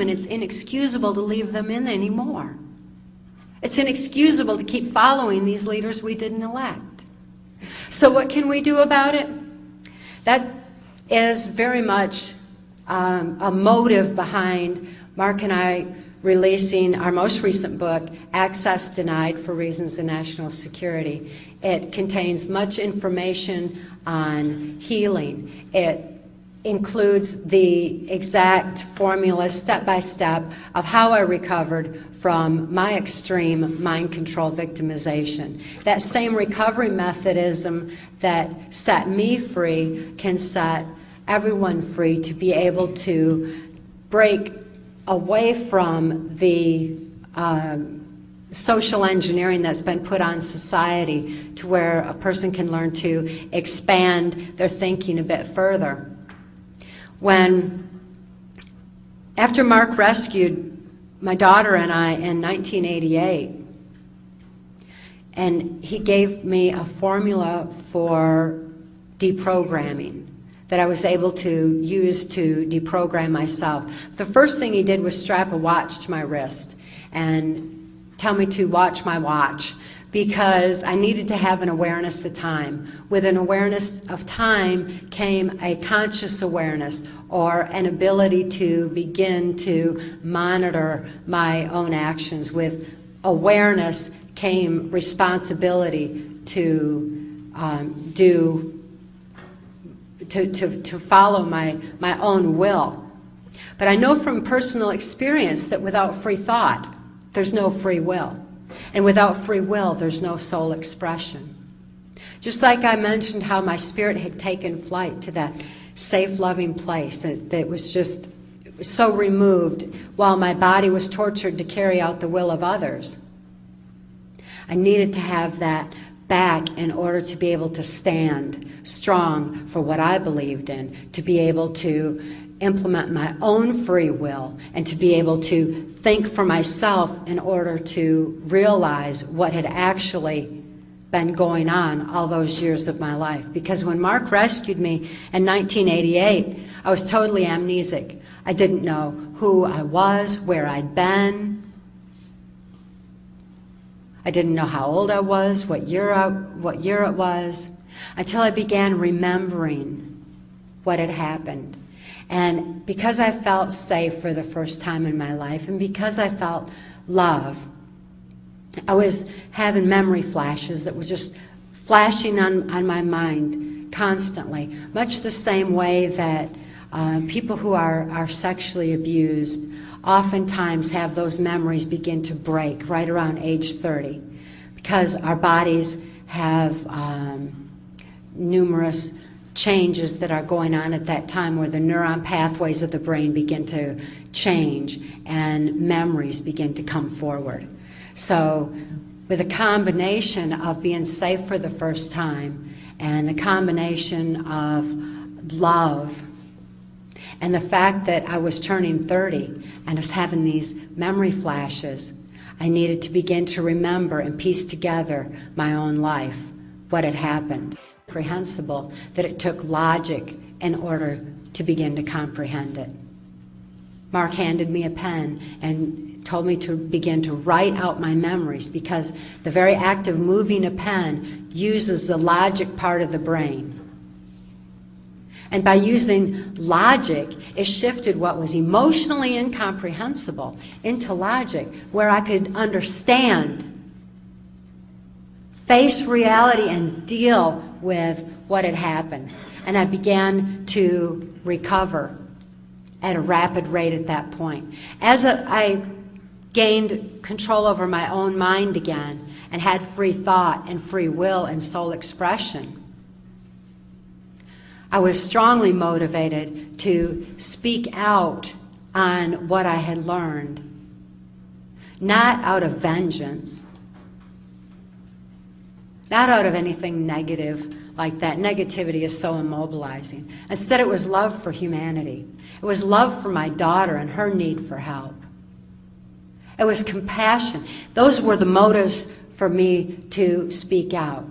and it's inexcusable to leave them in anymore. It's inexcusable to keep following these leaders we didn't elect. So what can we do about it? That is very much a motive behind Mark and I releasing our most recent book, Access Denied for Reasons of National Security. It contains much information on healing. It includes the exact formula, step by step, of how I recovered from my extreme mind control victimization. That same recovery methodism that set me free can set everyone free to be able to break away from the social engineering that's been put on society, to where a person can learn to expand their thinking a bit further. After Mark rescued my daughter and I in 1988, and he gave me a formula for deprogramming that I was able to use to deprogram myself. The first thing he did was strap a watch to my wrist and tell me to watch my watch, because I needed to have an awareness of time. With an awareness of time came a conscious awareness, or an ability to begin to monitor my own actions. With awareness came responsibility to follow my own will. But I know from personal experience that without free thought, there's no free will. And without free will, there's no soul expression. Just like I mentioned how my spirit had taken flight to that safe, loving place that was just so removed while my body was tortured to carry out the will of others. I needed to have that back in order to be able to stand strong for what I believed in, to be able to implement my own free will, and to be able to think for myself in order to realize what had actually been going on all those years of my life. Because when Mark rescued me in 1988, I was totally amnesic. I didn't know who I was, where I'd been. I didn't know how old I was, what year it was, until I began remembering what had happened. And because I felt safe for the first time in my life, and because I felt love, I was having memory flashes that were just flashing on my mind constantly, much the same way that people who are sexually abused oftentimes have those memories begin to break right around age 30, because our bodies have numerous changes that are going on at that time, where the neuron pathways of the brain begin to change and memories begin to come forward. So with a combination of being safe for the first time, and the combination of love, and the fact that I was turning 30 and I was having these memory flashes, I needed to begin to remember and piece together my own life, what had happened. Comprehensible that it took logic in order to begin to comprehend it. Mark handed me a pen and told me to begin to write out my memories, because the very act of moving a pen uses the logic part of the brain. And by using logic, it shifted what was emotionally incomprehensible into logic, where I could understand, face reality, and deal with what had happened. And I began to recover at a rapid rate at that point. As I gained control over my own mind again, and had free thought and free will and soul expression, I was strongly motivated to speak out on what I had learned, not out of vengeance, not out of anything negative like that. Negativity is so immobilizing. Instead, it was love for humanity. It was love for my daughter and her need for help. It was compassion. Those were the motives for me to speak out.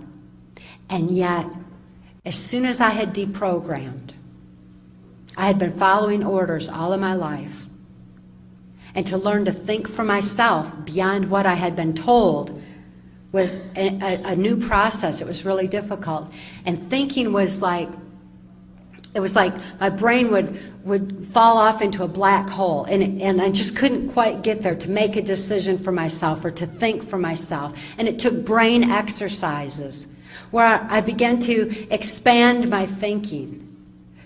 And yet, as soon as I had deprogrammed, I had been following orders all of my life. and to learn to think for myself beyond what I had been told was a new process. It was really difficult. And thinking was like, it was like my brain would fall off into a black hole, and I just couldn't quite get there to make a decision for myself or to think for myself. And it took brain exercises where I began to expand my thinking,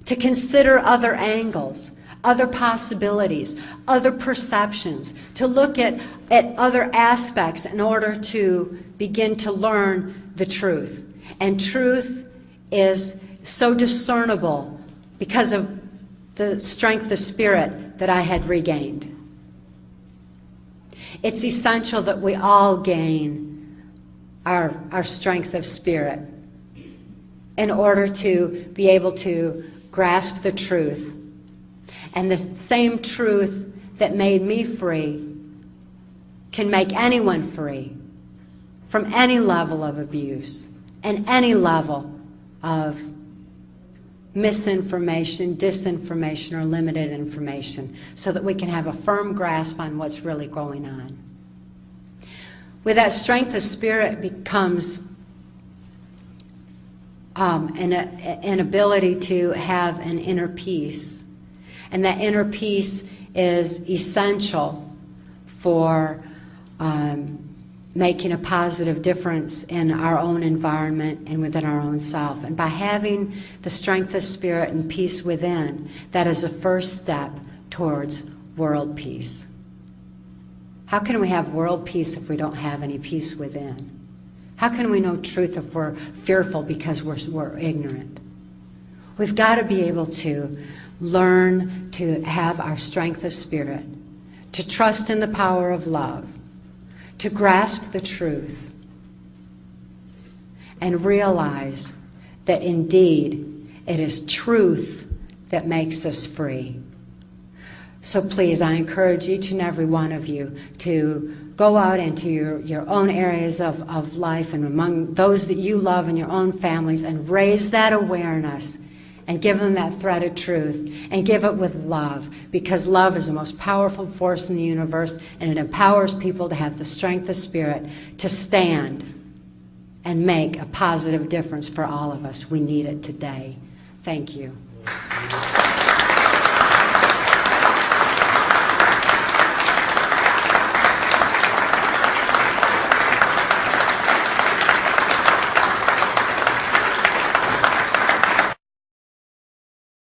to consider other angles, other possibilities, other perceptions, to look at other aspects in order to begin to learn the truth. And truth is so discernible because of the strength of spirit that I had regained. It's essential that we all gain our strength of spirit in order to be able to grasp the truth. And the same truth that made me free can make anyone free from any level of abuse and any level of misinformation, disinformation, or limited information, so that we can have a firm grasp on what's really going on. With that strength of spirit becomes an ability to have an inner peace. And that inner peace is essential for making a positive difference in our own environment and within our own self. And by having the strength of spirit and peace within, that is the first step towards world peace. How can we have world peace if we don't have any peace within? How can we know truth if we're fearful because we're ignorant? We've got to be able to learn to have our strength of spirit, to trust in the power of love, to grasp the truth, and realize that indeed it is truth that makes us free. So please, I encourage each and every one of you to go out into your own areas of life and among those that you love in your own families and raise that awareness and give them that thread of truth and give it with love, because love is the most powerful force in the universe, and it empowers people to have the strength of spirit to stand and make a positive difference for all of us. We need it today. Thank you.